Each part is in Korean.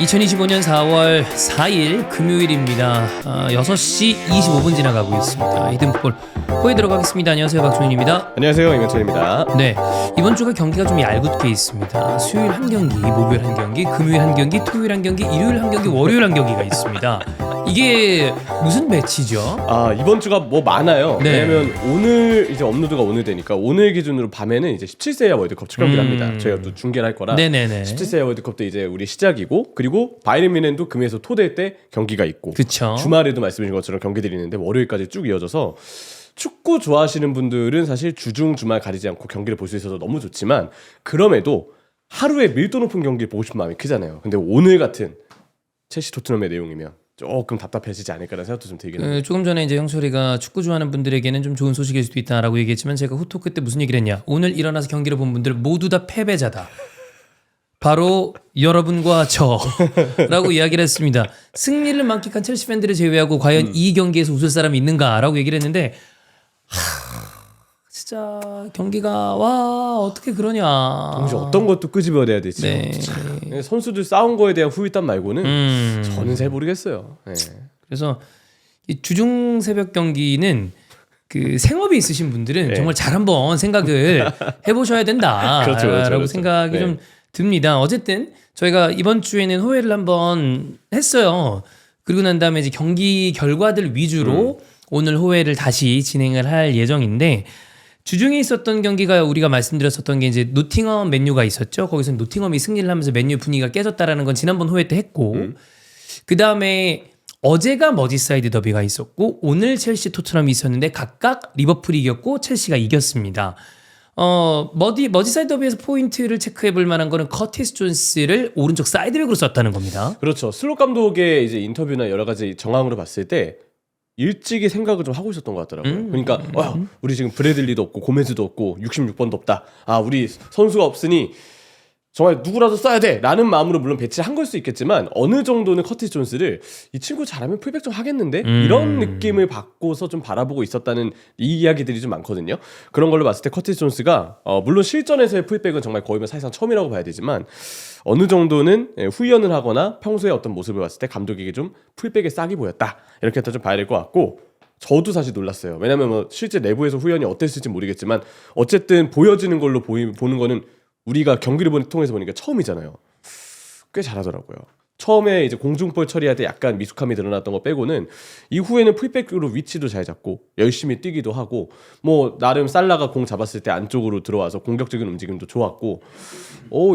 2025년 4월 4일 금요일입니다. 6시 25분 지나가고 있습니다. 히든풋볼 호에 들어가겠습니다. 안녕하세요, 박종윤입니다. 안녕하세요, 임현철입니다. 네, 이번 주가 경기가 좀 얄궂게 있습니다. 수요일 한 경기, 목요일 한 경기, 금요일 한 경기, 토요일 한 경기, 일요일 한 경기, 월요일 한 경기가 있습니다. 이게 무슨 매치죠? 이번 주가 뭐 많아요. 네. 왜냐면 오늘 이제 업로드가 오늘 되니까 오늘 기준으로 밤에는 이제 17세 이하 월드컵 첫 경기를 합니다. 저희가 또 중계를 할 거라. 네네네. 17세 이하 월드컵도 이제 우리 시작이고, 그리고 바이에른 뮌헨도 금에서 토대 때 경기가 있고, 그쵸. 주말에도 말씀드린 것처럼 경기들이 있는데 월요일까지 쭉 이어져서 축구 좋아하시는 분들은 사실 주중 주말 가리지 않고 경기를 볼 수 있어서 너무 좋지만, 그럼에도 하루에 밀도 높은 경기를 보고 싶은 마음이 크잖아요. 근데 오늘 같은 첼시 토트넘의 내용이면 조금 답답해지지 않을까라는 생각도 좀 들긴 합니다. 조금 전에 이제 형철이가 축구 좋아하는 분들에게는 좀 좋은 소식일 수도 있다라고 얘기했지만, 제가 후토크 때 무슨 얘기를 했냐? 오늘 일어나서 경기를 본 분들 모두 다 패배자다. 바로 여러분과 저라고 이야기를 했습니다. 승리를 만끽한 첼시 팬들을 제외하고 과연 이 경기에서 웃을 사람이 있는가라고 얘기를 했는데, 진짜 경기가 와 어떻게 그러냐. 동시에 어떤 것도 끄집어내야 되지. 네. 선수들 싸운 거에 대한 후일담 말고는 저는 잘 모르겠어요. 네. 그래서 이 주중 새벽 경기는 그 생업이 있으신 분들은 네. 정말 잘 한번 생각을 해보셔야 된다라고 그렇죠. 생각이 네. 좀 듭니다. 어쨌든 저희가 이번 주에는 호회를 한번 했어요. 그리고 난 다음에 이제 경기 결과들 위주로 오늘 호회를 다시 진행을 할 예정인데, 주중에 있었던 경기가 우리가 말씀드렸었던 게 이제 노팅엄 맨유가 있었죠. 거기서 노팅엄이 승리를 하면서 맨유 분위기가 깨졌다라는 건 지난번 호회 때 했고, 그 다음에 어제가 머지사이드 더비가 있었고, 오늘 첼시 토트넘이 있었는데 각각 리버풀이 이겼고 첼시가 이겼습니다. 머지사이드 더비에서 포인트를 체크해 볼 만한 거는 커티스 존스를 오른쪽 사이드백으로 썼다는 겁니다. 그렇죠. 슬롯 감독의 이제 인터뷰나 여러 가지 정황으로 봤을 때 일찍이 생각을 좀 하고 있었던 것 같더라고요. 그러니까 우리 지금 브래들리도 없고 고메즈도 없고 66번도 없다. 우리 선수가 없으니 정말 누구라도 써야 돼 라는 마음으로 물론 배치를 한 걸 수 있겠지만, 어느 정도는 커티스 존스를 이 친구 잘하면 풀백 좀 하겠는데 이런 느낌을 받고서 좀 바라보고 있었다는 이 이야기들이 좀 많거든요. 그런 걸로 봤을 때 커티스 존스가 물론 실전에서의 풀백은 정말 거의 사실상 처음이라고 봐야 되지만, 어느 정도는 후연을 하거나 평소에 어떤 모습을 봤을 때 감독에게 좀 풀백에 싹이 보였다, 이렇게 해서 좀 봐야 될 것 같고, 저도 사실 놀랐어요. 왜냐면 실제 내부에서 후연이 어땠을지 모르겠지만 어쨌든 보여지는 걸로 보는 거는 우리가 경기를 통해서 보니까 처음이잖아요. 꽤 잘하더라고요. 처음에 이제 공중볼 처리할 때 약간 미숙함이 드러났던 거 빼고는 이후에는 풀백으로 위치도 잘 잡고 열심히 뛰기도 하고, 뭐 나름 살라가 공 잡았을 때 안쪽으로 들어와서 공격적인 움직임도 좋았고,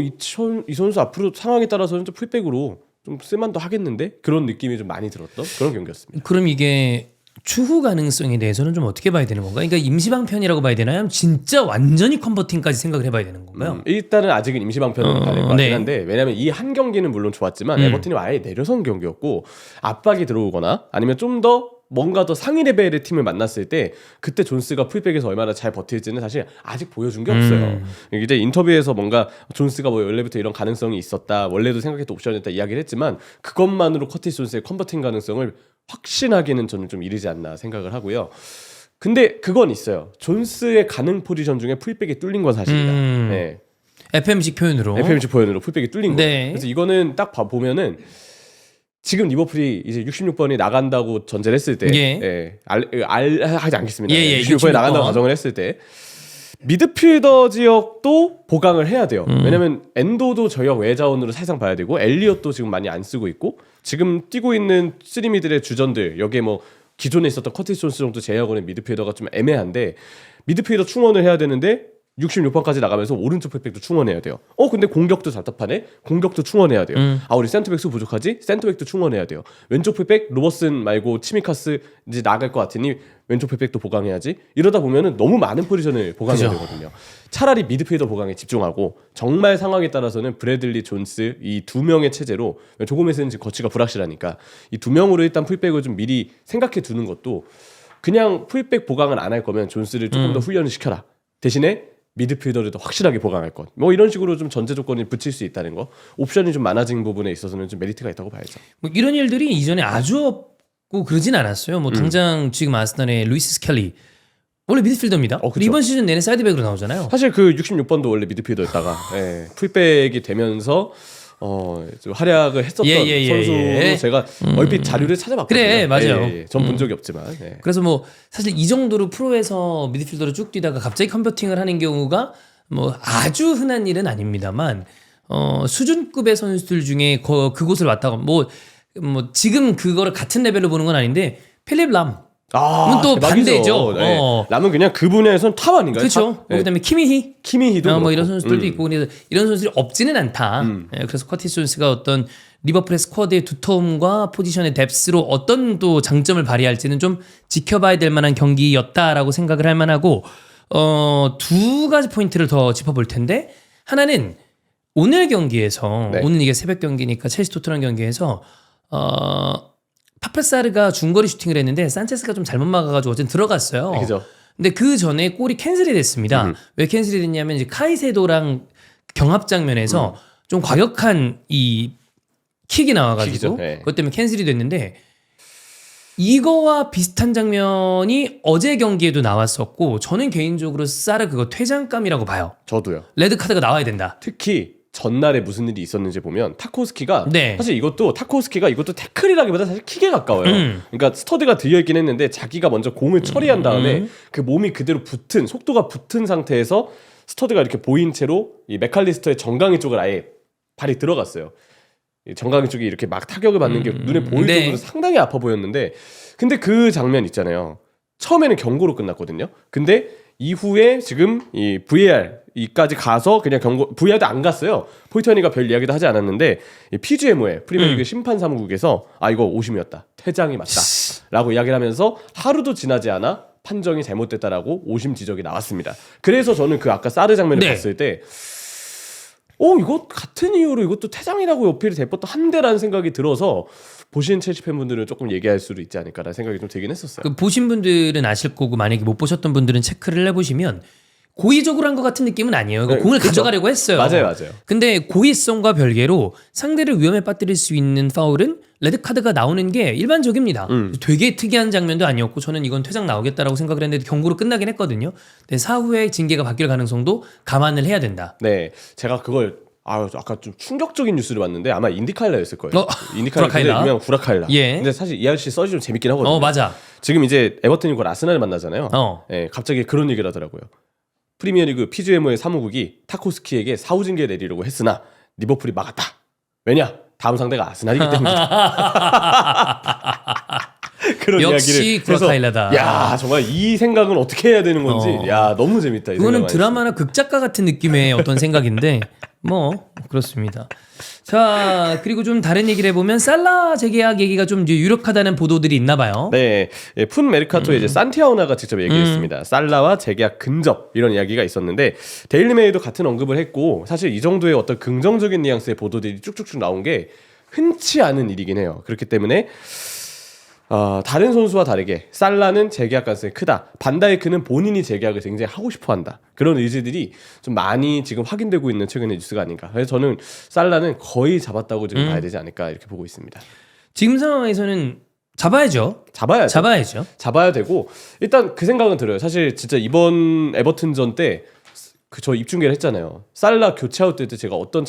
이 선수 앞으로 상황에 따라서는 좀 풀백으로 좀 쓸만도 하겠는데, 그런 느낌이 좀 많이 들었던 그런 경기였습니다. 그럼 이게 추후 가능성에 대해서는 좀 어떻게 봐야 되는 건가요? 그러니까 임시방편이라고 봐야 되나요? 아니면 진짜 완전히 컨버팅까지 생각을 해봐야 되는 건가요? 일단은 아직은 임시방편으로 봐야 될 것 같긴 네. 한데, 왜냐면 이 한 경기는 물론 좋았지만 에버튼이 아예 내려선 경기였고, 압박이 들어오거나 아니면 좀 더 뭔가 더 상위 레벨의 팀을 만났을 때 그때 존스가 풀백에서 얼마나 잘 버틸지는 사실 아직 보여준 게 없어요. 이제 인터뷰에서 뭔가 존스가 뭐 원래부터 이런 가능성이 있었다, 원래도 생각했던 옵션이었다 이야기를 했지만, 그것만으로 커티스 존스의 컨버팅 가능성을 확신하기는 저는 좀 이르지 않나 생각을 하고요. 근데 그건 있어요. 존스의 가능 포지션 중에 풀백이 뚫린 건 사실이다. 네. FM식 표현으로. FMC 포현으로 풀백이 뚫린 네. 거예요. 그래서 이거는 딱 보면은 지금 리버풀이 이제 66번이 나간다고 전제를 했을 때, 하지 않겠습니다. 66번이 나간다고 가정을 했을 때 미드필더 지역도 보강을 해야 돼요. 왜냐면 엔도도 저역 외자원으로 사실상 봐야 되고, 엘리엇도 지금 많이 안 쓰고 있고, 지금 뛰고 있는 쓰리미들의 주전들, 여기에 뭐 기존에 있었던 커티스 존스 정도 제외하고는 미드필더가 좀 애매한데, 미드필더 충원을 해야 되는데 66번까지 나가면서 오른쪽 풀백도 충원해야 돼요. 근데 공격도 답답하네. 공격도 충원해야 돼요. 우리 센터백 수 부족하지? 센터백도 충원해야 돼요. 왼쪽 풀백 로버슨 말고 치미카스 이제 나갈 것 같으니 왼쪽 풀백도 보강해야지. 이러다 보면은 너무 많은 포지션을 보강해야 되거든요. 차라리 미드필더 보강에 집중하고, 정말 상황에 따라서는 브래들리, 존스 이 두 명의 체제로, 조금에서는 지금 거치가 불확실하니까 이 두 명으로 일단 풀백을 좀 미리 생각해 두는 것도, 그냥 풀백 보강을 안 할 거면 존스를 조금 더 훈련을 시켜라. 대신에 미드필더를 더 확실하게 보강할 것, 뭐 이런 식으로 좀 전제 조건이 붙일 수 있다는 거, 옵션이 좀 많아진 부분에 있어서는 좀 메리트가 있다고 봐야죠. 뭐 이런 일들이 이전에 아주 없고 그러진 않았어요. 뭐 당장 지금 아스날의 루이스 스켈리 원래 미드필더입니다. 이번 시즌 내내 사이드백으로 나오잖아요. 사실 그 66번도 원래 미드필더였다가 풀백이 되면서 좀 활약을 했었던 선수로 제가 얼핏 자료를 찾아봤거든요. 그래, 맞아요. 전 본 적이 없지만. 예. 그래서 뭐 사실 이 정도로 프로에서 미드필더로 쭉 뛰다가 갑자기 컨버팅을 하는 경우가 뭐 아주 흔한 일은 아닙니다만 수준급의 선수들 중에 그곳을 왔다고 뭐 지금 그거를 같은 레벨로 보는 건 아닌데 필립 람. 또 반대죠. 네. 람은 그냥 그 분야에서는 탑 아닌가요? 그렇죠. 그다음에 키미히도 뭐 이런 선수들도 있고 그래서 이런 선수들이 없지는 않다. 그래서 커티스 존스가 어떤 리버풀의 스쿼드의 두터움과 포지션의 뎁스로 어떤 또 장점을 발휘할지는 좀 지켜봐야 될 만한 경기였다라고 생각을 할 만하고 두 가지 포인트를 더 짚어볼 텐데 하나는 오늘 경기에서 오늘 이게 새벽 경기니까 첼시 토트넘 경기에서 파프사르가 중거리 슈팅을 했는데 산체스가 좀 잘못 막아가지고 어쨌든 들어갔어요. 그죠. 근데 그 전에 골이 캔슬이 됐습니다. 왜 캔슬이 됐냐면 이제 카이세도랑 경합 장면에서 좀 과격한 이 킥이 나와가지고 그것 때문에 캔슬이 됐는데 이거와 비슷한 장면이 어제 경기에도 나왔었고 저는 개인적으로 사르 그거 퇴장감이라고 봐요. 저도요. 레드 카드가 나와야 된다. 특히 전날에 무슨 일이 있었는지 보면 타코스키가 사실 이것도 태클이라기보다 사실 킥에 가까워요. 그러니까 스터드가 들려있긴 했는데 자기가 먼저 공을 처리한 다음에 그 몸이 그대로 속도가 붙은 상태에서 스터드가 이렇게 보인 채로 이 맥칼리스터의 정강이 쪽을 아예 발이 들어갔어요. 정강이 쪽이 이렇게 막 타격을 받는 게 눈에 보일 정도로 상당히 아파 보였는데 근데 그 장면 있잖아요. 처음에는 경고로 끝났거든요. 근데 이후에 지금 이 VAR까지 가서 그냥 VAR도 안 갔어요. 포이터니가 별 이야기도 하지 않았는데 이 PGMO에 프리미어리그 심판 사무국에서 이거 오심이었다. 퇴장이 맞다라고 이야기를 하면서 하루도 지나지 않아 판정이 잘못됐다라고 오심 지적이 나왔습니다. 그래서 저는 그 아까 사르 장면을 봤을 때 이거 같은 이유로 이것도 퇴장이라고 어필이 될 법도 한데라는 생각이 들어서 보신 첼시 팬분들은 조금 얘기할 수도 있지 않을까라는 생각이 좀 들긴 했었어요. 보신 분들은 아실 거고 만약에 못 보셨던 분들은 체크를 해보시면 고의적으로 한 것 같은 느낌은 아니에요. 공을 가져가려고 했어요. 맞아요. 근데 고의성과 별개로 상대를 위험에 빠뜨릴 수 있는 파울은 레드카드가 나오는 게 일반적입니다. 되게 특이한 장면도 아니었고 저는 이건 퇴장 나오겠다라고 생각을 했는데 경고로 끝나긴 했거든요. 근데 사후에 징계가 바뀔 가능성도 감안을 해야 된다. 네, 제가 그걸 아까 좀 충격적인 뉴스를 봤는데 아마 인디카일라였을 거예요. 구라카일라. 유명한 구라카일라. 예. 근데 사실 이 아저씨 썰이 좀 재밌긴 하거든요. 맞아. 지금 이제 에버튼이 곧 아스날을 만나잖아요. 예, 갑자기 그런 얘기를 하더라고요. 프리미어리그 PGMO의 사무국이 타코스키에게 사후 징계 내리려고 했으나 리버풀이 막았다. 왜냐? 다음 상대가 아스날이기 때문이다. 그런 역시 구라카일라다. 야 정말 이 생각은 어떻게 해야 되는 건지 야 너무 재밌다. 그거는 드라마나 극작가 같은 느낌의 어떤 생각인데 그렇습니다. 자 그리고 좀 다른 얘기를 해보면 살라 재계약 얘기가 좀 유력하다는 보도들이 있나 봐요. 네, 푼 메르카토에 이제 산티아오나가 직접 얘기했습니다. 살라와 재계약 근접 이런 이야기가 있었는데 데일리메일도 같은 언급을 했고 사실 이 정도의 어떤 긍정적인 뉘앙스의 보도들이 쭉쭉쭉 나온 게 흔치 않은 일이긴 해요. 그렇기 때문에 다른 선수와 다르게 살라는 재계약 가능성이 크다. 반다이크는 본인이 재계약을 굉장히 하고 싶어한다. 그런 의지들이 좀 많이 지금 확인되고 있는 최근의 뉴스가 아닌가. 그래서 저는 살라는 거의 잡았다고 지금 봐야 되지 않을까 이렇게 보고 있습니다. 지금 상황에서는 잡아야죠. 잡아야 되고 일단 그 생각은 들어요. 사실 진짜 이번 에버튼전 때 저 입중계를 했잖아요. 살라 교체아웃 때 제가 어떤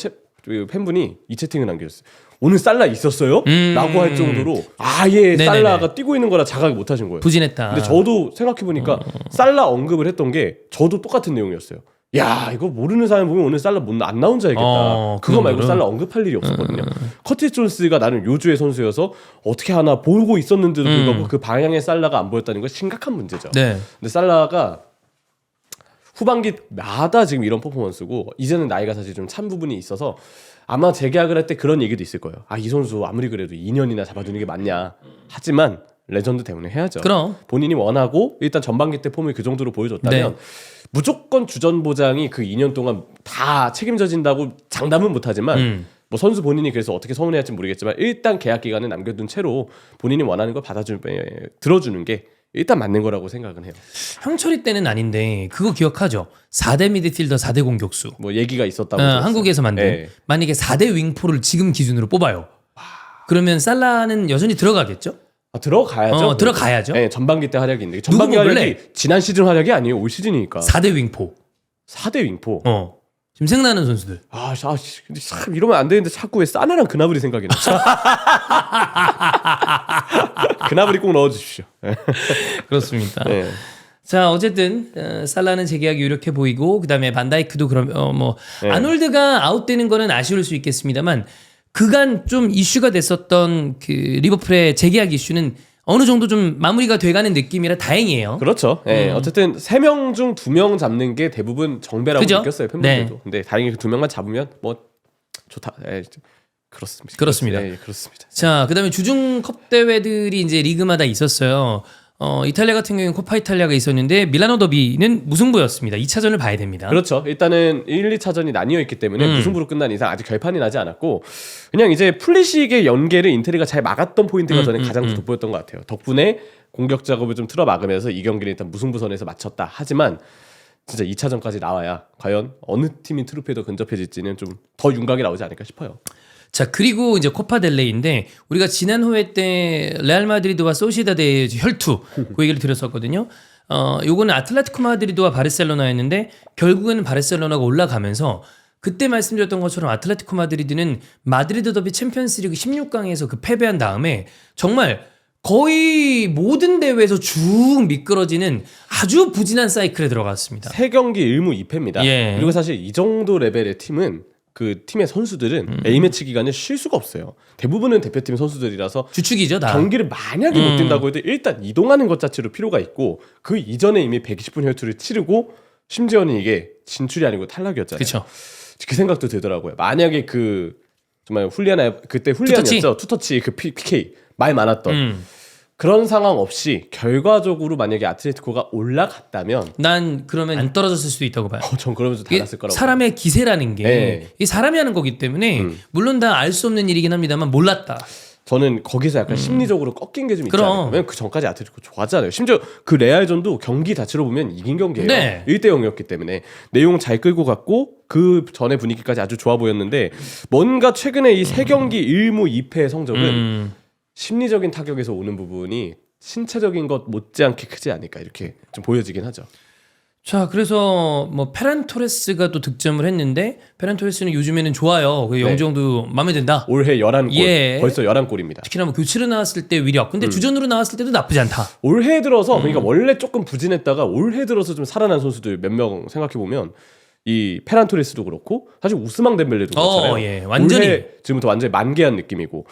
팬분이 이 채팅을 남겨줬어요. 오늘 살라 있었어요? 라고 할 정도로 아예 살라가 뛰고 있는 거라 자각이 못 하신 거예요. 부진했다. 근데 저도 생각해보니까 살라 언급을 했던 게 저도 똑같은 내용이었어요. 야 이거 모르는 사람 보면 오늘 살라 안 나온 줄 알겠다. 그거 말고 살라 언급할 일이 없었거든요. 커티스 존스가 나는 요주의 선수여서 어떻게 하나 보고 있었는데도 불구하고 그 방향의 살라가 안 보였다는 건 심각한 문제죠. 근데 살라가 후반기마다 지금 이런 퍼포먼스고 이제는 나이가 사실 좀 찬 부분이 있어서 아마 재계약을 할 때 그런 얘기도 있을 거예요. 이 선수 아무리 그래도 2년이나 잡아주는 게 맞냐. 하지만 레전드 때문에 해야죠. 그럼. 본인이 원하고 일단 전반기 때 폼을 그 정도로 보여줬다면 무조건 주전 보장이 그 2년 동안 다 책임져진다고 장담은 못하지만 뭐 선수 본인이 그래서 어떻게 서운해할지 모르겠지만 일단 계약 기간을 남겨둔 채로 본인이 원하는 걸 들어주는 게 일단 맞는 거라고 생각은 해요. 형철이 때는 아닌데 그거 기억하죠? 4대 미드필더 4대 공격수. 뭐 얘기가 있었다고. 한국에서 만든. 만약에 4대 윙포를 지금 기준으로 뽑아요. 그러면 살라는 여전히 들어가겠죠? 들어가야죠. 들어가야죠. 네, 전반기 때 활약이 있는데 전반기 활약이 지난 시즌 활약이 아니에요. 올 시즌이니까. 4대 윙포. 4대 윙포. 지금 생각나는 선수들. 근데 참 이러면 안 되는데 자꾸 왜 사나랑 그나브리 생각이 나. 그나브리 꼭 넣어주십시오. 그렇습니다. 네. 자 어쨌든 살라는 재계약이 유력해 보이고 그다음에 반다이크도 그럼 네. 아놀드가 아웃되는 거는 아쉬울 수 있겠습니다만 그간 좀 이슈가 됐었던 그 리버풀의 재계약 이슈는 어느 정도 좀 마무리가 돼가는 느낌이라 다행이에요. 그렇죠. 예, 어쨌든 3명 중 2명 잡는 게 대부분 정배라고 그죠? 느꼈어요 팬분들도. 네. 근데 다행히 그 2명만 잡으면 뭐 좋다. 예, 그렇습니다. 그렇습니다. 예, 그렇습니다. 자, 그다음에 주중컵 대회들이 이제 리그마다 있었어요. 이탈리아 같은 경우에는 코파 이탈리아가 있었는데 밀라노 더비는 무승부였습니다. 2차전을 봐야 됩니다. 그렇죠. 일단은 1, 2차전이 나뉘어 있기 때문에 무승부로 끝난 이상 아직 결판이 나지 않았고 그냥 이제 플리식의 연계를 인테리가 잘 막았던 포인트가 저는 가장 돋보였던 것 같아요. 덕분에 공격 작업을 좀 틀어 막으면서 이 경기를 일단 무승부선에서 마쳤다. 하지만 진짜 2차전까지 나와야 과연 어느 팀이 트로피에 더 근접해질지는 좀 더 윤곽이 나오지 않을까 싶어요. 자, 그리고 이제 코파 델레이인데 우리가 지난 회때 레알 마드리드와 소시다드의 혈투 그 얘기를 드렸었거든요. 요거는 아틀레티코 마드리드와 바르셀로나였는데 결국에는 바르셀로나가 올라가면서 그때 말씀드렸던 것처럼 아틀레티코 마드리드는 마드리드 더비 챔피언스리그 16강에서 그 패배한 다음에 정말 거의 모든 대회에서 쭉 미끄러지는 아주 부진한 사이클에 들어갔습니다. 3경기 1무 2패입니다. 예. 그리고 사실 이 정도 레벨의 팀은 그 팀의 선수들은 A매치 기간에 쉴 수가 없어요. 대부분은 대표팀 선수들이라서 주축이죠, 다. 경기를 만약에 못 뛴다고 해도 일단 이동하는 것 자체로 필요가 있고 그 이전에 이미 120분 혈투를 치르고 심지어는 이게 진출이 아니고 탈락이었잖아요. 그렇죠. 그 생각도 들더라고요. 만약에 그 정말 그때 훌리안이었죠. 투터치 그 PK 말 많았던 그런 상황 없이 결과적으로 만약에 아틀레티코가 올라갔다면 난 그러면 안 떨어졌을 수도 있다고 봐요. 전 그러면서 이게 달랐을 거라고. 사람의 기세라는 게 네. 이 사람이 하는 거기 때문에 물론 다 알 수 없는 일이긴 합니다만 몰랐다. 저는 거기서 약간 심리적으로 꺾인 게 좀 있지 그럼. 않을까. 왜냐면 그 전까지 아틀레티코 좋았잖아요. 심지어 그 레알전도 경기 자체로 보면 이긴 경기예요. 네. 1대0이었기 때문에 내용 잘 끌고 갔고 그 전에 분위기까지 아주 좋아 보였는데 뭔가 최근에 이 3경기 1무 2패의 성적은 심리적인 타격에서 오는 부분이 신체적인 것 못지않게 크지 않을까 이렇게 좀 보여지긴 하죠. 자, 그래서 뭐 페란 토레스가 또 득점을 했는데 페란 토레스는 요즘에는 좋아요. 그 영정도 마음에 든다. 올해 11골, 예. 벌써 11골입니다. 특히나 뭐 교체로 나왔을 때 위력. 근데 주전으로 나왔을 때도 나쁘지 않다. 올해 들어서 그러니까 원래 조금 부진했다가 올해 들어서 좀 살아난 선수들 몇 명 생각해 보면 이 페란 토레스도 그렇고 사실 우스망 덴벨레도 그렇잖아요. 예. 완전히. 올해 지금부터 완전히 만개한 느낌이고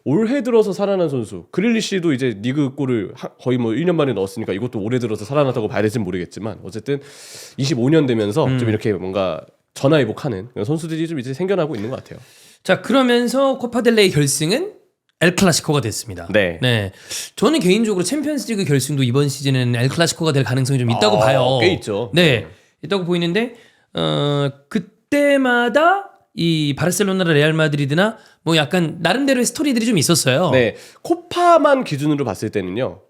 올해 들어서 살아난 선수 그릴리시도 이제 리그 골을 거의 뭐 1년 만에 넣었으니까 이것도 올해 들어서 살아났다고 봐야 될지는 모르겠지만 어쨌든 25년 되면서 좀 이렇게 뭔가 전화위복하는 그런 선수들이 좀 이제 생겨나고 있는 것 같아요. 자, 그러면서 코파델레이 결승은 엘 클라시코가 됐습니다. 네. 저는 개인적으로 챔피언스리그 결승도 이번 시즌은 엘 클라시코가 될 가능성이 좀 있다고 봐요. 꽤 있죠. 네. 있다고 보이는데 그때마다 이 바르셀로나나 레알 마드리드나 뭐 약간 나름대로의 스토리들이 좀 있었어요. 네. 코파만 기준으로 봤을 때는요.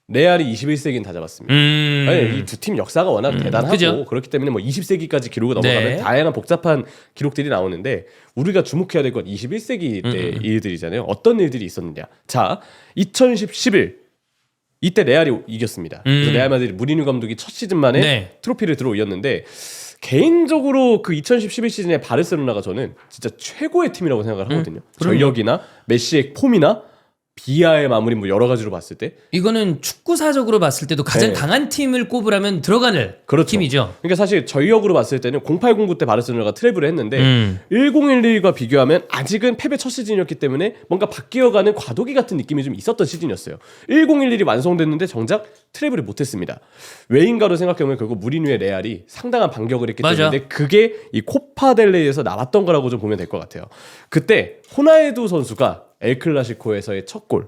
레알이 21세기는 다 잡았습니다. 이 두 팀 역사가 워낙 대단하고 그죠? 그렇기 때문에 뭐 20세기까지 기록을 넘어가면 네. 다양한 복잡한 기록들이 나오는데 우리가 주목해야 될 건 21세기 때 일들이잖아요. 어떤 일들이 있었느냐. 자, 2010-11 이때 레알이 이겼습니다. 그래서 레알 마드리드 무리뉴 감독이 첫 시즌 만에 네. 트로피를 들어올렸는데 개인적으로 그 2010-11 시즌에 바르셀로나가 저는 진짜 최고의 팀이라고 생각을 하거든요. 전력이나 메시의 폼이나 비아의 마무리 뭐 여러 가지로 봤을 때 이거는 축구사적으로 봤을 때도 가장 네. 강한 팀을 꼽으라면 들어가는 그렇죠. 팀이죠. 그러니까 사실 전력으로 봤을 때는 0809 때 바르셀로나가 트래블을 했는데 1011과 비교하면 아직은 패배 첫 시즌이었기 때문에 뭔가 바뀌어가는 과도기 같은 느낌이 좀 있었던 시즌이었어요. 1011이 완성됐는데 정작 트래블을 못했습니다. 왜인가로 생각해보면 결국 무리뉴의 레알이 상당한 반격을 했기 맞아. 때문에 그게 이 코파델레이에서 나왔던 거라고 좀 보면 될 것 같아요. 그때 호나에두 선수가 엘클라시코에서의 첫 골.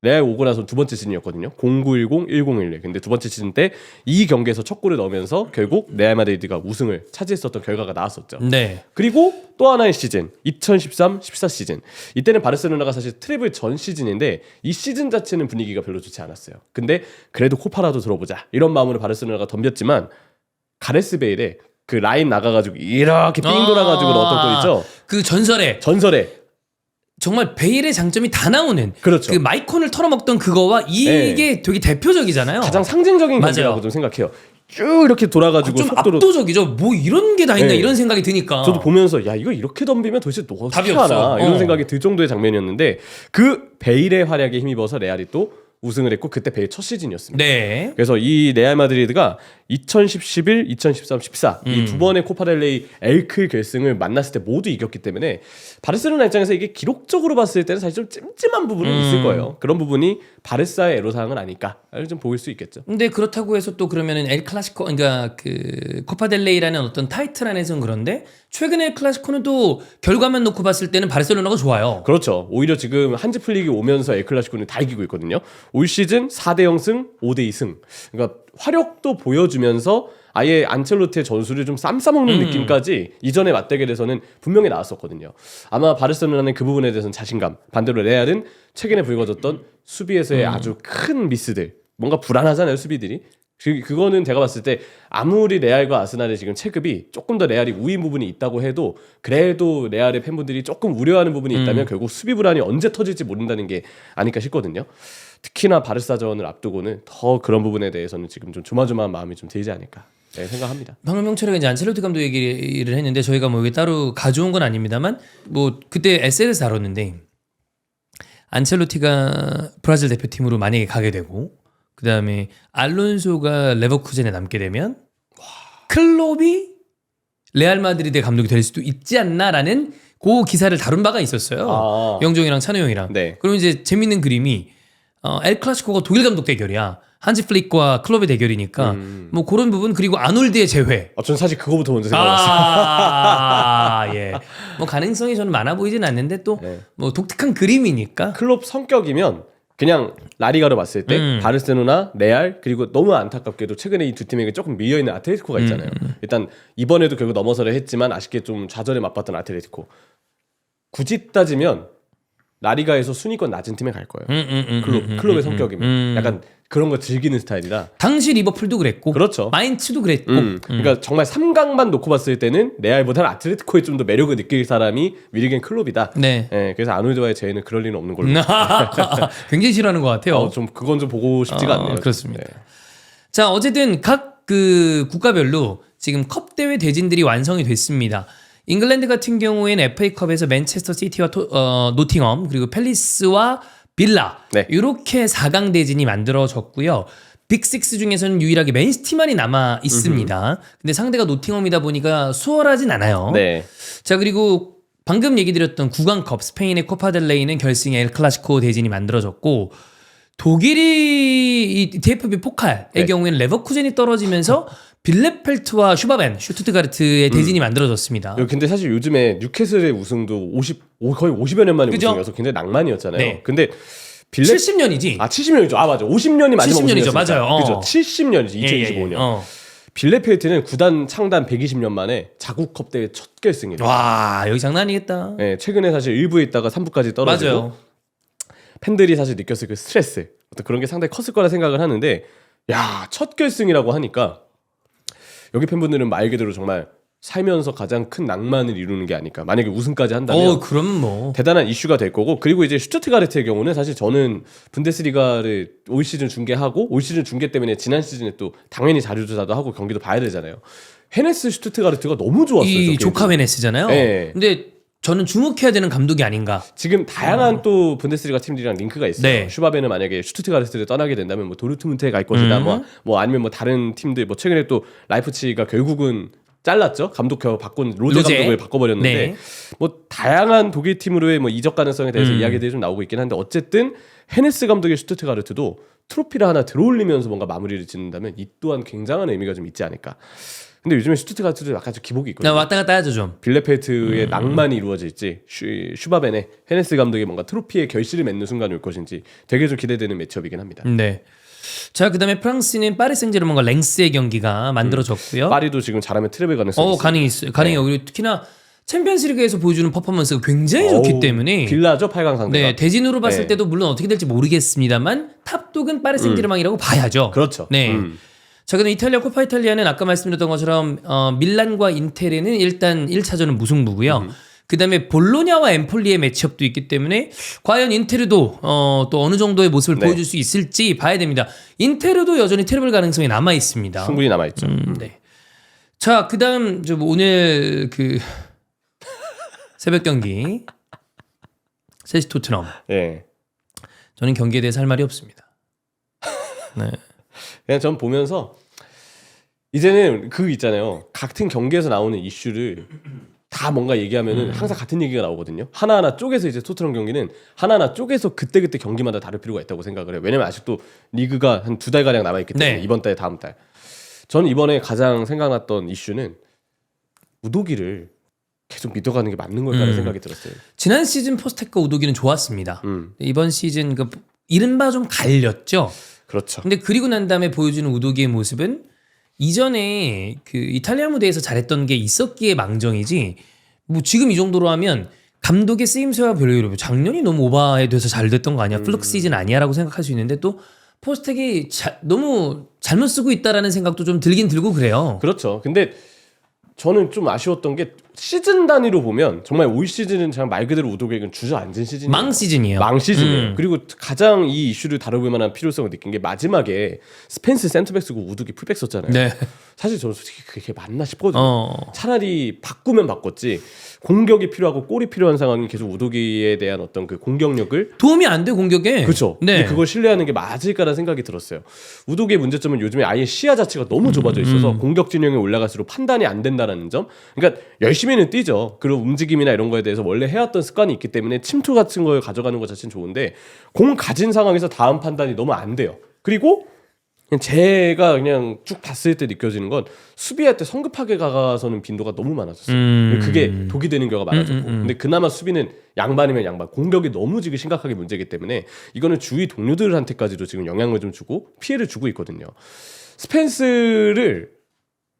레알 오고 나서 두 번째 시즌이었거든요. 0910, 1011. 근데 두 번째 시즌 때 이 경기에서 첫 골을 넣으면서 결국 레알 마드리드가 우승을 차지했었던 결과가 나왔었죠. 네. 그리고 또 하나의 시즌 2013-14 시즌 이때는 바르셀로나가 사실 트래블 전 시즌인데 이 시즌 자체는 분위기가 별로 좋지 않았어요. 근데 그래도 코파라도 들어보자 이런 마음으로 바르셀로나가 덤볐지만 가레스 베일의 그 라인 나가가지고 이렇게 삥 돌아가지고 넣었던 골 있죠. 그 전설의 정말 베일의 장점이 다 나오는 그렇죠. 그 마이콘을 털어먹던 그거와 이게 되게 대표적이잖아요. 가장 상징적인 맞아요. 경기라고 좀 생각해요. 쭉 이렇게 돌아가지고 좀 속도로 압도적이죠. 뭐 이런 게 다 있나 네. 이런 생각이 드니까. 저도 보면서 야 이거 이렇게 덤비면 도대체 답이 어떻게 하나 없어. 이런 생각이 들 정도의 장면이었는데 그 베일의 활약에 힘입어서 레알이 또 우승을 했고 그때 베일 첫 시즌이었습니다. 네. 그래서 이 레알 마드리드가 2010, 11, 2013, 14 이 두 번의 코파델레이 엘클 결승을 만났을 때 모두 이겼기 때문에 바르셀로나 입장에서 이게 기록적으로 봤을 때는 사실 좀 찜찜한 부분은 있을 거예요. 그런 부분이 바르사의 애로사항은 아닐까 좀 보일 수 있겠죠. 근데 그렇다고 해서 또 그러면은 엘 클라시코 그러니까 그 코파델레이라는 어떤 타이틀 안에서는 그런데 최근에 엘 클라시코는 또 결과만 놓고 봤을 때는 바르셀로나가 좋아요. 그렇죠. 오히려 지금 한지 플릭이 오면서 엘클라시코는 다 이기고 있거든요. 올 시즌 4대 0승, 5대 2승. 그러니까 화력도 보여주면서 아예 안첼로티의 전술을 좀 쌈싸먹는 느낌까지 이전에 맞대결에서는 분명히 나왔었거든요. 아마 바르셀로나는 그 부분에 대해서는 자신감. 반대로 레알은 최근에 불거졌던 수비에서의 아주 큰 미스들. 뭔가 불안하잖아요, 수비들이. 그거는 제가 봤을 때 아무리 레알과 아스날의 지금 체급이 조금 더 레알이 우위인 부분이 있다고 해도 그래도 레알의 팬분들이 조금 우려하는 부분이 있다면 결국 수비 불안이 언제 터질지 모른다는 게 아닐까 싶거든요. 특히나 바르사전을 앞두고는 더 그런 부분에 대해서는 지금 좀 조마조마한 마음이 좀 들지 않을까 생각합니다. 방금 형철이가 이제 안첼로티 감독 얘기를 했는데 저희가 뭐 여기 따로 가져온 건 아닙니다만 뭐 그때 SNS에서 다뤘는데 안첼로티가 브라질 대표팀으로 만약에 가게 되고 그 다음에 알론소가 레버쿠젠에 남게 되면 클롭이 레알 마드리드의 감독이 될 수도 있지 않나라는 그 기사를 다룬 바가 있었어요. 영종이랑 찬호 형이랑. 네. 그럼 이제 재밌는 그림이 엘 클라시코가 독일 감독 대결이야. 한지 플릭과 클롭의 대결이니까 뭐 그런 부분 그리고 아놀드의 제회. 전 사실 그거부터 먼저 생각했어요. 예. 뭐 가능성이 저는 많아 보이진 않는데 또 뭐 독특한 그림이니까. 클롭 성격이면 그냥 라리가로 봤을 때 바르셀로나, 레알 그리고 너무 안타깝게도 최근에 이 두 팀에게 조금 밀려있는 아틀레티코가 있잖아요. 일단 이번에도 결국 넘어서려 했지만 아쉽게 좀 좌절에 맛봤던 아틀레티코. 굳이 따지면 라리가에서 순위권 낮은 팀에 갈 거예요. 클롭의 성격이면 약간 그런 거 즐기는 스타일이라. 당시 리버풀도 그랬고, 그렇죠. 마인츠도 그랬고. 그러니까 정말 3강만 놓고 봤을 때는 레알보다는 아틀레티코에 좀 더 매력을 느낄 사람이 위리겐 클롭이다. 네. 예, 그래서 아놀드와의 재회는 그럴 리는 없는 걸로. 굉장히 싫어하는 것 같아요. 좀 그건 좀 보고 싶지가 않네요. 그렇습니다. 네. 자, 어쨌든 각 그 국가별로 지금 컵 대회 대진들이 완성이 됐습니다. 잉글랜드 같은 경우에는 FA컵에서 맨체스터 시티와 노팅엄 그리고 팰리스와 빌라 네. 이렇게 4강 대진이 만들어졌고요. 빅6 중에서는 유일하게 맨시티만이 남아 있습니다. 근데 상대가 노팅엄이다 보니까 수월하진 않아요. 네. 자, 그리고 방금 얘기 드렸던 구강컵 스페인의 코파델레이는 결승에 엘 클라시코 대진이 만들어졌고 독일이 이 DFB 포칼의 네. 경우에는 레버쿠젠이 떨어지면서 빌레펠트와 슈바벤의 대진이 만들어졌습니다. 근데 사실 요즘에 뉴캐슬의 우승도 거의 50여 년 만에 그죠? 우승이어서 굉장히 낭만이었잖아요. 네. 근데 70년이지. 70년이죠. 맞아. 50년이 마지막 70년이죠. 우승이었으니까. 맞아요. 그죠. 70년이죠. 2025년. 빌레펠트는 구단 창단 120년 만에 자국컵 대회 첫 결승이에요. 와, 여기 장난 아니겠다. 네, 최근에 사실 1부에 있다가 3부까지 떨어지고 맞아요. 팬들이 사실 느꼈을 그 스트레스 어떤 그런 게 상당히 컸을 거라 생각을 하는데 야, 첫 결승이라고 하니까 여기 팬분들은 말 그대로 정말 살면서 가장 큰 낭만을 이루는 게 아닐까. 만약에 우승까지 한다면 그럼 뭐 대단한 이슈가 될 거고 그리고 이제 슈투트가르트의 경우는 사실 저는 분데스리가를 올 시즌 중계하고 올 시즌 중계 때문에 지난 시즌에 또 당연히 자료조사도 하고 경기도 봐야 되잖아요. 헤네스 슈투트가르트가 너무 좋았어요. 이 조카 베네스잖아요. 네. 근데 저는 주목해야 되는 감독이 아닌가. 지금 다양한 또 분데스리가 팀들이랑 링크가 있어요. 네. 슈바베는 만약에 슈투트가르트를 떠나게 된다면 뭐 도르트문트에 갈 것이다. 뭐 아니면 뭐 다른 팀들 뭐 최근에 또 라이프치히가 결국은 잘랐죠. 감독 바꾼 로제 감독을 바꿔버렸는데 네. 뭐 다양한 독일 팀으로의 뭐 이적 가능성에 대해서 이야기들이 좀 나오고 있긴 한데 어쨌든 헤네스 감독의 슈투트가르트도 트로피를 하나 들어올리면서 뭔가 마무리를 짓는다면 이 또한 굉장한 의미가 좀 있지 않을까. 근데 요즘에 슈투트가르트도 약간 좀 기복이 있거든요. 왔다 갔다 하죠 좀. 빌레펠트의 낭만이 이루어질지 슈바벤의 헤네스 감독이 뭔가 트로피의 결실을 맺는 순간이 올 것인지 되게 좀 기대되는 매치업이긴 합니다. 네. 자, 그다음에 프랑스는 파리 생제르맹과 랭스의 경기가 만들어졌고요. 파리도 지금 잘하면 트래블 가능성이 있어요. 가능이 있어요. 가능해요. 그리고 특히나 챔피언스리그에서 보여주는 퍼포먼스가 굉장히 좋기 때문에 빌라죠 8강 상대가. 네, 대진으로 봤을 네. 때도 물론 어떻게 될지 모르겠습니다만 탑독은 파리 생제르맹이라고 봐야죠. 그렇죠. 네. 자, 근데 이탈리아 코파 이탈리아는 아까 말씀드렸던 것처럼 밀란과 인테르는 일단 1차전은 무승부고요. 그다음에 볼로냐와 엠폴리의 매치업도 있기 때문에 과연 인테르도 또 어느 정도의 모습을 네. 보여줄 수 있을지 봐야 됩니다. 인테르도 여전히 트래블 가능성이 남아 있습니다. 충분히 남아 있죠. 네. 자, 그다음 저 오늘 그 새벽 경기 첼시 토트넘. 예. 저는 경기에 대해서 할 말이 없습니다. 네. 그냥 전 보면서 이제는 그 있잖아요. 같은 경기에서 나오는 이슈를 다 뭔가 얘기하면은 항상 같은 얘기가 나오거든요. 하나하나 쪼개서 이제 토트넘 경기는 하나하나 쪼개서 그때그때 경기마다 다를 필요가 있다고 생각을 해요. 왜냐면 아직도 리그가 한 2달가량 남아있기 때문에 네. 이번 달 다음 달. 저는 이번에 가장 생각났던 이슈는 우도기를 계속 믿어가는 게 맞는 걸까라는 생각이 들었어요. 지난 시즌 포스텍과 우도기는 좋았습니다. 음. 이번 시즌 그 이른바 좀 갈렸죠. 그렇죠. 근데 그리고 난 다음에 보여주는 우도기의 모습은 이전에 그 이탈리아 무대에서 잘했던 게 있었기에 망정이지 뭐 지금 이 정도로 하면 감독의 쓰임새와 별개로 작년이 너무 오버에 돼서 잘 됐던 거 아니야? 플럭 시즌 아니야라고 생각할 수 있는데 또 포스텍이 너무 잘못 쓰고 있다라는 생각도 좀 들긴 들고 그래요. 그렇죠. 근데 저는 좀 아쉬웠던 게 시즌 단위로 보면 정말 올 시즌은 그냥 말 그대로 우도객은 주저앉은 시즌이에요. 망 시즌이에요. 망 시즌이에요. 그리고 가장 이 이슈를 다뤄볼 만한 필요성을 느낀 게 마지막에 스펜스 센터백 쓰고 우도기 풀백 썼잖아요. 네. 사실 저는 솔직히 그게 맞나 싶거든요. 어. 차라리 바꾸면 바꿨지 공격이 필요하고 골이 필요한 상황이 계속 우도기에 대한 어떤 그 공격력을 도움이 안 돼 공격에. 그렇죠. 네. 근데 그걸 신뢰하는 게 맞을까라는 생각이 들었어요. 우도기의 문제점은 요즘에 아예 시야 자체가 너무 좁아져 있어서 공격 진영에 올라갈수록 판단이 안 된다는 점. 그러니까 열심히는 뛰죠. 그런 움직임이나 이런 거에 대해서 원래 해왔던 습관이 있기 때문에 침투 같은 걸 가져가는 것 자체는 좋은데 공 가진 상황에서 다음 판단이 너무 안 돼요. 그리고 그냥 제가 그냥 쭉 봤을 때 느껴지는 건 수비할 때 성급하게 가서는 빈도가 너무 많아졌어요. 그게 독이 되는 경우가 많아졌고 근데 그나마 수비는 양반이면 양반 공격이 너무 지금 심각하게 문제이기 때문에 이거는 주위 동료들한테까지도 지금 영향을 좀 주고 피해를 주고 있거든요. 스펜스를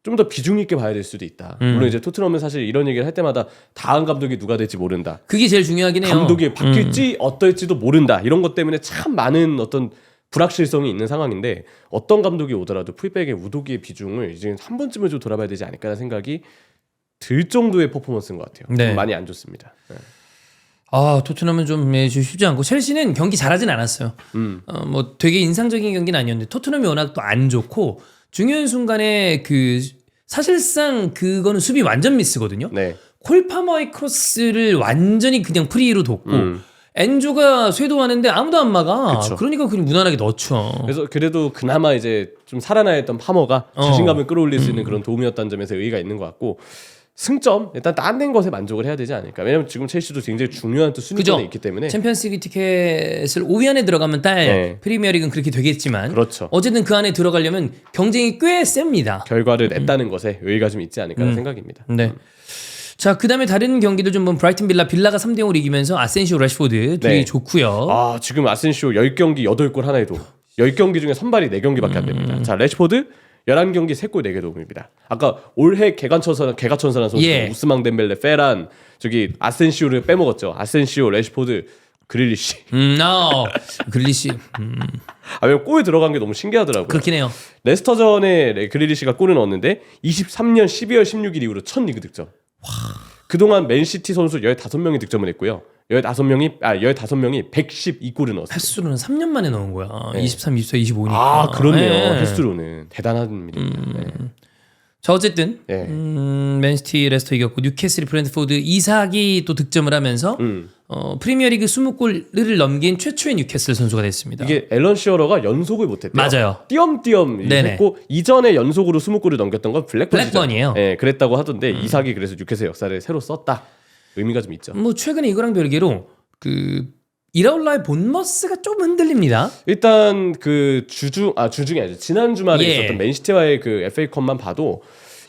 좀 더 비중 있게 봐야 될 수도 있다. 물론 이제 토트넘은 사실 이런 얘기를 할 때마다 다음 감독이 누가 될지 모른다. 그게 제일 중요하긴 해요. 감독이 바뀔지 어떨지도 모른다. 이런 것 때문에 참 많은 어떤 불확실성이 있는 상황인데 어떤 감독이 오더라도 풀백의 우도기의 비중을 이제 한 번쯤은 좀 돌아봐야 되지 않을까라는 생각이 들 정도의 퍼포먼스인 것 같아요. 네. 좀 많이 안 좋습니다. 네. 아 토트넘은 좀 쉽지 않고 첼시는 경기 잘하진 않았어요. 뭐 되게 인상적인 경기는 아니었는데 토트넘이 워낙 또 안 좋고 중요한 순간에 그 사실상 그거는 수비 완전 미스거든요. 네. 콜파머의 크로스를 완전히 그냥 프리로 뒀고 엔조가 쇄도하는데 아무도 안 막아. 그쵸. 그러니까 그냥 무난하게 넣죠. 그래서 그래도 그나마 이제 좀 살아나야 했던 파머가 자신감을 끌어올릴 수 있는 그런 도움이었다는 점에서 의의가 있는 것 같고 승점 일단 딴 것에 만족을 해야 되지 않을까. 왜냐면 지금 첼시도 굉장히 중요한 또 순위권에 있기 때문에 챔피언스리그 티켓을 5위 안에 들어가면 딸 네. 프리미어리그는 그렇게 되겠지만 그렇죠. 어쨌든 그 안에 들어가려면 경쟁이 꽤 셉니다. 결과를 냈다는 것에 의의가 좀 있지 않을까라는 생각입니다. 네. 자, 그다음에 다른 경기도 좀 보면 브라이튼 빌라가 3대 0으로 이기면서 아센시오 레시포드 둘이 네. 좋고요. 아 지금 아센시오 10경기 8골 하나에도 10경기 중에 선발이 4경기밖에 안 됩니다. 자 레시포드 11경기 3골 4개 도움입니다. 아까 올해 개가천선한 선수 예. 우스망 덴벨레, 페란 저기 아센시오를 빼먹었죠. 아센시오, 레시포드, 그릴리시. 글리시. 아, 왜냐면 골 들어간 게 너무 신기하더라고요. 그렇긴 해요. 레스터전에 그릴리시가 골을 넣었는데 23년 12월 16일 이후로 첫 리그 득점. 그동안 맨시티 선수 15명이 득점을 했고요. 15명이 112골을 넣었어요. 횟수로는 3년 만에 넣은 거야. 23, 24, 25니까. 아, 그렇네요. 네. 횟수로는 대단한 일입니다. 네. 자, 어쨌든 네. 맨시티 레스터 이겼고 뉴캐슬이 브랜트포드 이삭이 또 득점을 하면서 프리미어리그 20골을 넘긴 최초의 뉴캐슬 선수가 됐습니다. 이게 앨런 시어러가 연속을 못했대요. 맞아요. 띄엄띄엄 네네. 했고 이전에 연속으로 20골을 넘겼던 건 블랙번이에요. 네, 그랬다고 하던데 이삭이 그래서 뉴캐슬 역사를 새로 썼다. 의미가 좀 있죠. 뭐 최근에 이거랑 별개로 그 이라올라의 본머스가 좀 흔들립니다. 일단 그 주중이 아니죠. 지난 주말에 예. 있었던 맨시티와의 그 FA컵만 봐도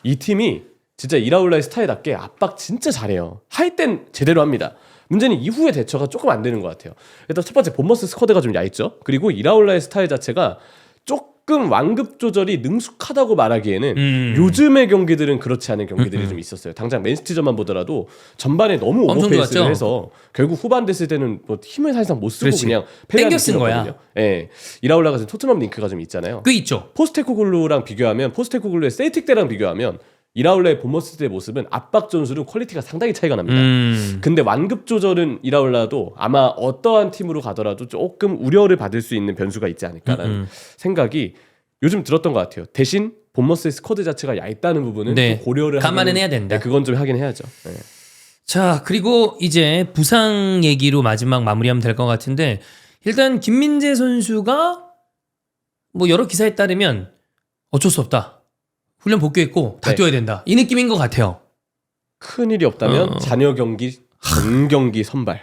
이 팀이 진짜 이라올라의 스타일답게 압박 진짜 잘해요. 할 땐 제대로 합니다. 문제는 이후의 대처가 조금 안 되는 것 같아요. 일단 첫 번째 본머스 스쿼드가 좀 얇죠. 그리고 이라올라의 스타일 자체가 조금 완급 조절이 능숙하다고 말하기에는 요즘의 경기들은 그렇지 않은 경기들이 좀 있었어요. 당장 맨시티전만 보더라도 전반에 너무 엄청 오버페이스를 좋았죠. 해서 결국 후반 됐을 때는 뭐 힘을 사실상 못 쓰고 그렇지. 그냥 땡겨 쓴 거야. 예, 이라올라가 지금 토트넘 링크가 좀 있잖아요. 그 있죠. 포스테코글루랑 비교하면 포스테코글루의 셀틱 때랑 비교하면 이라울라의 본머스의 모습은 압박 전술은 퀄리티가 상당히 차이가 납니다. 음. 근데 완급 조절은 이라울라도 아마 어떠한 팀으로 가더라도 조금 우려를 받을 수 있는 변수가 있지 않을까라는 생각이 요즘 들었던 것 같아요. 대신 본머스의 스쿼드 자체가 얇다는 부분은 네. 또 고려를 감안은 하기는- 해야 된다. 네, 그건 좀 하긴 해야죠. 네. 자, 그리고 이제 부상 얘기로 마지막 마무리하면 될 것 같은데 일단 김민재 선수가 뭐 여러 기사에 따르면 어쩔 수 없다. 훈련 복귀했고 다 네. 뛰어야 된다. 이 느낌인 것 같아요. 큰 일이 없다면 잔여 경기, 전 경기 선발.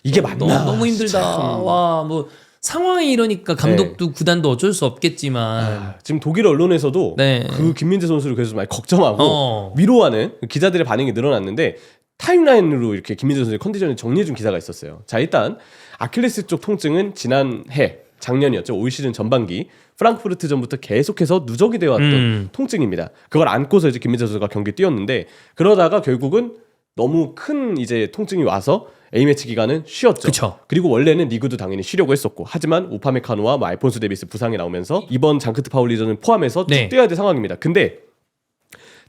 이게 맞나? 너무 힘들다. 참. 와, 뭐 상황이 이러니까 감독도 구단도 어쩔 수 없겠지만. 지금 독일 언론에서도 네. 그 김민재 선수를 그래서 많이 걱정하고 어. 위로하는 기자들의 반응이 늘어났는데 타임라인으로 이렇게 김민재 선수의 컨디션을 정리해준 기사가 있었어요. 자, 일단 아킬레스 쪽 통증은 지난해 작년이었죠. 올 시즌 전반기 프랑크푸르트전부터 계속해서 누적이 되어왔던 통증입니다. 그걸 안고서 이제 김민재 선수가 경기 뛰었는데 그러다가 결국은 너무 큰 이제 통증이 와서 A매치 기간은 쉬었죠. 그쵸. 그리고 원래는 리그도 당연히 쉬려고 했었고 하지만 우파메카노와 뭐 알폰소 데비스 부상이 나오면서 이번 장크트 파울리전을 포함해서 쭉 네. 뛰어야 될 상황입니다. 근데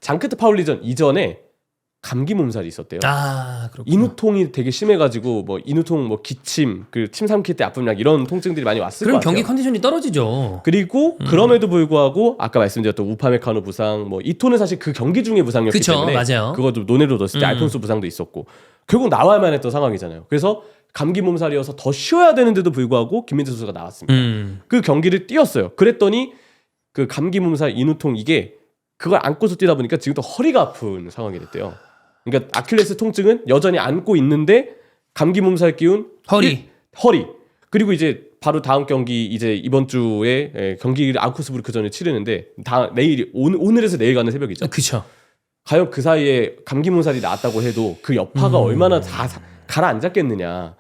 장크트 파울리전 이전에 감기 몸살이 있었대요. 아, 그렇구나. 인후통이 되게 심해가지고 뭐 인후통 뭐 기침 그 침 삼킬 때 아픔 약 이런 통증들이 많이 왔을 것 그럼 같아요. 경기 컨디션이 떨어지죠. 그리고 그럼에도 불구하고 아까 말씀드렸던 우파메카노 부상 뭐 이토는 사실 그 경기 중에 부상이었기 그쵸, 때문에 맞아요. 그것도 논의로 뒀을 때 알폰소 부상도 있었고 결국 나와야만 했던 상황이잖아요. 그래서 감기 몸살이어서 더 쉬어야 되는데도 불구하고 김민재 선수가 나왔습니다. 그 경기를 뛰었어요. 그랬더니 그 감기 몸살 인후통 이게 그걸 안고서 뛰다 보니까 지금 또 허리가 아픈 상황이 됐대요. 그러니까 아킬레스 통증은 여전히 안고 있는데 감기 몸살 기운 허리. 허리 그리고 이제 바로 다음 경기 이제 이번 주에 경기를 아우크스부르크 전에 치르는데 다 내일이 오늘에서 내일 가는 새벽이죠. 그쵸. 과연 그 사이에 감기 몸살이 나왔다고 해도 그 여파가 얼마나 다 가라앉았겠느냐.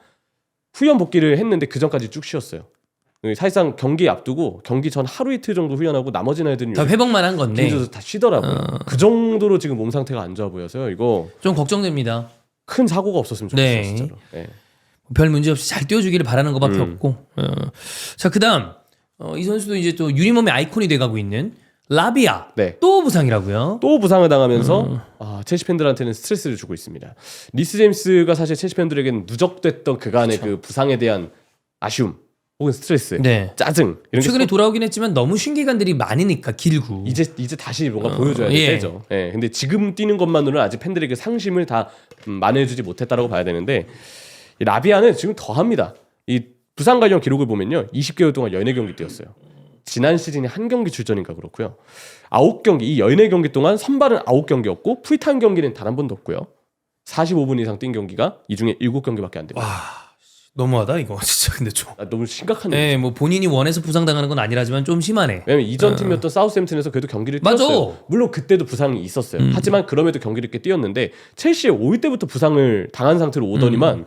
후연 복귀를 했는데 그 전까지 쭉 쉬었어요. 사실상 경기 앞두고 경기 전 하루 이틀 정도 훈련하고 나머지 날들은 다 회복만 한 건데 김민재 선수 다 쉬더라고요. 그 정도로 지금 몸 상태가 안 좋아 보여서요. 이거 좀 걱정됩니다. 큰 사고가 없었으면 좋겠어요. 네. 진짜로. 네. 별 문제 없이 잘 뛰어주기를 바라는 것밖에 없고. 자, 그다음 이 선수도 이제 또 유니폼의 아이콘이 돼가고 있는 라비아. 네. 또 부상이라고요. 또 부상을 당하면서 첼시 팬들한테는 스트레스를 주고 있습니다. 리스 제임스가 사실 첼시 팬들에게는 누적됐던 그간의 그 부상에 대한 아쉬움 혹은 스트레스, 네. 짜증 이런 게 최근에 돌아오긴 했지만 너무 쉰 기간들이 많으니까 길고. 이제 다시 뭔가 보여줘야 예. 되죠. 예. 근데 지금 뛰는 것만으로는 아직 팬들에게 상심을 다 만회해주지 못했다라고 봐야 되는데 이 라비아는 지금 더합니다. 이 부상 관련 기록을 보면요, 20개월 동안 14경기 뛰었어요. 지난 시즌에 한 경기 출전인가 그렇고요. 9경기, 이 14경기 동안 선발은 9경기였고 풀타임 경기는 단 한 번도 없고요. 45분 이상 뛴 경기가 이 중에 7경기밖에 안 됩니다. 너무하다 이거 진짜 근데 좀. 너무 심각한 네, 뭐 본인이 원해서 부상당하는 건 아니라지만 좀 심하네. 왜냐면 이전 팀이었던 사우스햄튼에서 그래도 경기를 맞아. 뛰었어요. 물론 그때도 부상이 있었어요. 하지만 그럼에도 경기를 꽤 뛰었는데 첼시에 올 때부터 부상을 당한 상태로 오더니만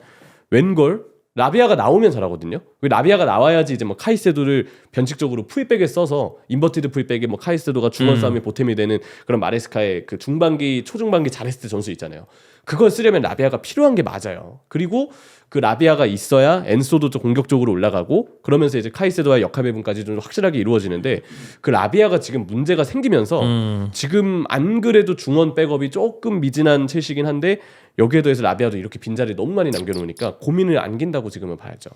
웬걸 라비아가 나오면 잘하거든요. 라비아가 나와야지 이제 뭐 카이세도를 변칙적으로 풀백에 써서 인버티드 풀백에 뭐 카이세도가 중원 싸움에 보탬이 되는 그런 마레스카의 그 중반기 초중반기 잘했을 때 전술 있잖아요. 그걸 쓰려면 라비아가 필요한 게 맞아요. 그리고 그 라비아가 있어야 엔소도 좀 공격적으로 올라가고 그러면서 이제 카이세도와의 역할 배분까지 좀 확실하게 이루어지는데 그 라비아가 지금 문제가 생기면서 지금 안 그래도 중원 백업이 조금 미진한 첼시긴 한데 여기에 더해서 라비아도 이렇게 빈자리 너무 많이 남겨놓으니까 고민을 안긴다고 지금은 봐야죠.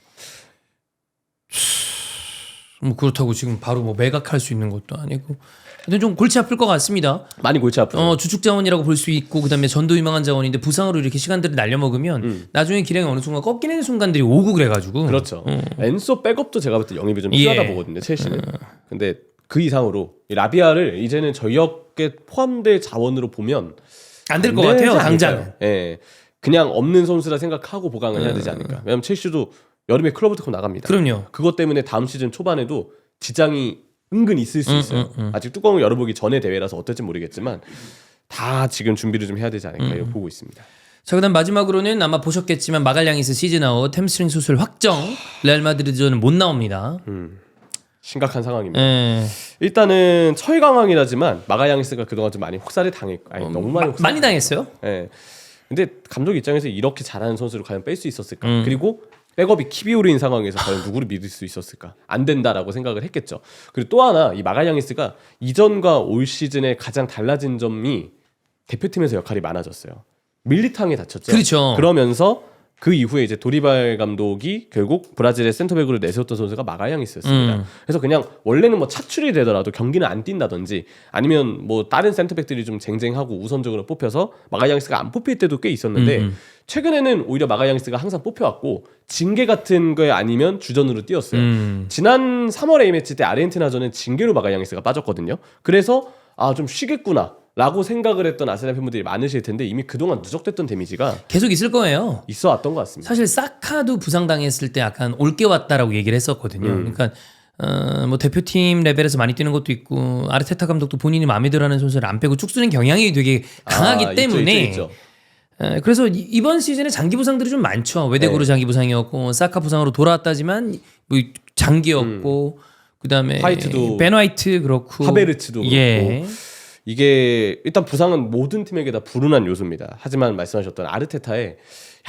뭐 그렇다고 지금 바로 뭐 매각할 수 있는 것도 아니고. 근데 좀 골치 아플 것 같습니다. 많이 골치 아프죠. 주축 자원이라고 볼 수 있고 그다음에 전도 유망한 자원인데 부상으로 이렇게 시간들을 날려먹으면 나중에 기량이 어느 순간 꺾이는 순간들이 오고 그래가지고. 그렇죠. 엔소 백업도 제가 볼 때 영입이 좀 필요하다 보거든요. 첼시는. 근데 그 이상으로 이 라비아를 이제는 전력에 포함될 자원으로 보면 안 될 것 같아요. 당장. 예, 그냥 없는 선수라 생각하고 보강을 해야 되지 않을까. 왜냐면 첼시도 여름에 클럽워드컵 나갑니다. 그럼요. 그것 때문에 다음 시즌 초반에도 지장이 은근 있을 수 있어요. 아직 뚜껑을 열어보기 전에 대회라서 어떨지 모르겠지만 다 지금 준비를 좀 해야 되지 않을까 보고 있습니다. 자, 그다음 마지막으로는 아마 보셨겠지만 마갈량이스 시즌 아웃 햄스트링 수술 확정. 레알 마드리드전은 못 나옵니다. 심각한 상황입니다. 예. 일단은 철강왕이라지만 마가양이스가 그동안 좀 많이 혹사를 당했고, 아니 너무 많이 혹사. 많이 당했어요? 예. 근데 감독 입장에서 이렇게 잘하는 선수를 과연 뺄 수 있었을까? 그리고 백업이 키비오르인 상황에서 과연 누구를 믿을 수 있었을까? 안 된다라고 생각을 했겠죠. 그리고 또 하나 이 마갈량이스가 이전과 올 시즌에 가장 달라진 점이 대표팀에서 역할이 많아졌어요. 밀리탕에 다쳤죠. 그렇죠. 그러면서 그 이후에 이제 도리발 감독이 결국 브라질의 센터백으로 내세웠던 선수가 마갈량이스였습니다. 그래서 그냥 원래는 뭐 차출이 되더라도 경기는 안 뛴다든지 아니면 뭐 다른 센터백들이 좀 쟁쟁하고 우선적으로 뽑혀서 마갈량이스가 안 뽑힐 때도 꽤 있었는데 최근에는 오히려 마갈량이스가 항상 뽑혀왔고 징계 같은 거에 아니면 주전으로 뛰었어요. 지난 3월 A매치 때 아르헨티나전은 징계로 마갈량이스가 빠졌거든요. 그래서 아 좀 쉬겠구나 라고 생각을 했던 아스날 팬분들이 많으실 텐데 이미 그동안 누적됐던 데미지가 계속 있을 거예요. 있어 왔던 것 같습니다. 사실 사카도 부상당했을 때 약간 올게 왔다라고 얘기를 했었거든요. 그러니까 뭐 대표팀 레벨에서 많이 뛰는 것도 있고 아르테타 감독도 본인이 마음에 들어하는 선수를 안 빼고 쭉 쓰는 경향이 되게 강하기 때문에 있죠. 그래서 이번 시즌에 장기 부상들이 좀 많죠. 외대고로 네. 장기 부상이었고 사카 부상으로 돌아왔다지만 뭐 장기였고 그다음에 화이트도 벤 화이트 그렇고 하베르츠도 그렇고 예. 이게 일단 부상은 모든 팀에게 다 불운한 요소입니다. 하지만 말씀하셨던 아르테타의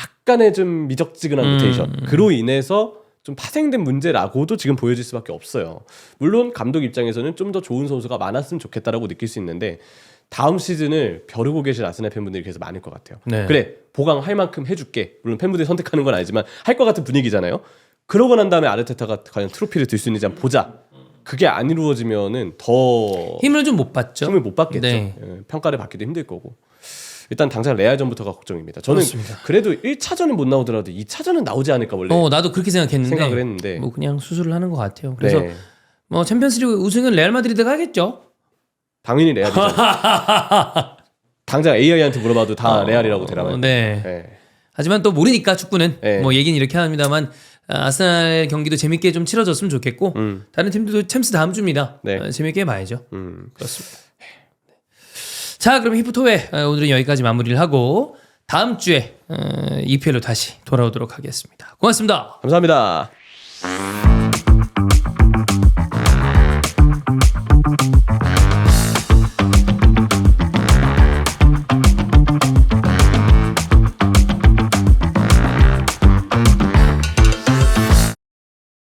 약간의 좀 미적지근한 로테이션 그로 인해서 좀 파생된 문제라고도 지금 보여질 수밖에 없어요. 물론 감독 입장에서는 좀 더 좋은 선수가 많았으면 좋겠다라고 느낄 수 있는데 다음 시즌을 벼르고 계실 아스날 팬분들이 계속 많을 것 같아요. 네. 그래 보강할 만큼 해줄게. 물론 팬분들이 선택하는 건 아니지만 할 것 같은 분위기잖아요. 그러고 난 다음에 아르테타가 과연 트로피를 들 수 있는지 한번 보자. 그게 안 이루어지면은 더 힘을 좀 못 받죠. 힘을 못 받겠죠. 네. 예, 평가를 받기도 힘들 거고. 일단 당장 레알전부터가 걱정입니다. 저는 그렇습니다. 그래도 1차전은 못 나오더라도 2차전은 나오지 않을까 원래 나도 그렇게 생각했는데 생각을 했는데 뭐 그냥 수술을 하는 것 같아요. 그래서 네, 뭐 챔피언스리그 우승은 레알 마드리드가 하겠죠. 당연히 레알이죠. 당장 AI한테 물어봐도 다 레알이라고 대답해요. 네. 네. 하지만 또 모르니까 축구는 네. 뭐 얘기는 이렇게 합니다만 아스날 경기도 재밌게 좀 치러졌으면 좋겠고 다른 팀들도 챔스 다음 주입니다. 네. 재밌게 봐야죠. 그렇습니다. 자, 그럼 히프토회 오늘은 여기까지 마무리를 하고 다음 주에 EPL로 다시 돌아오도록 하겠습니다. 고맙습니다. 감사합니다.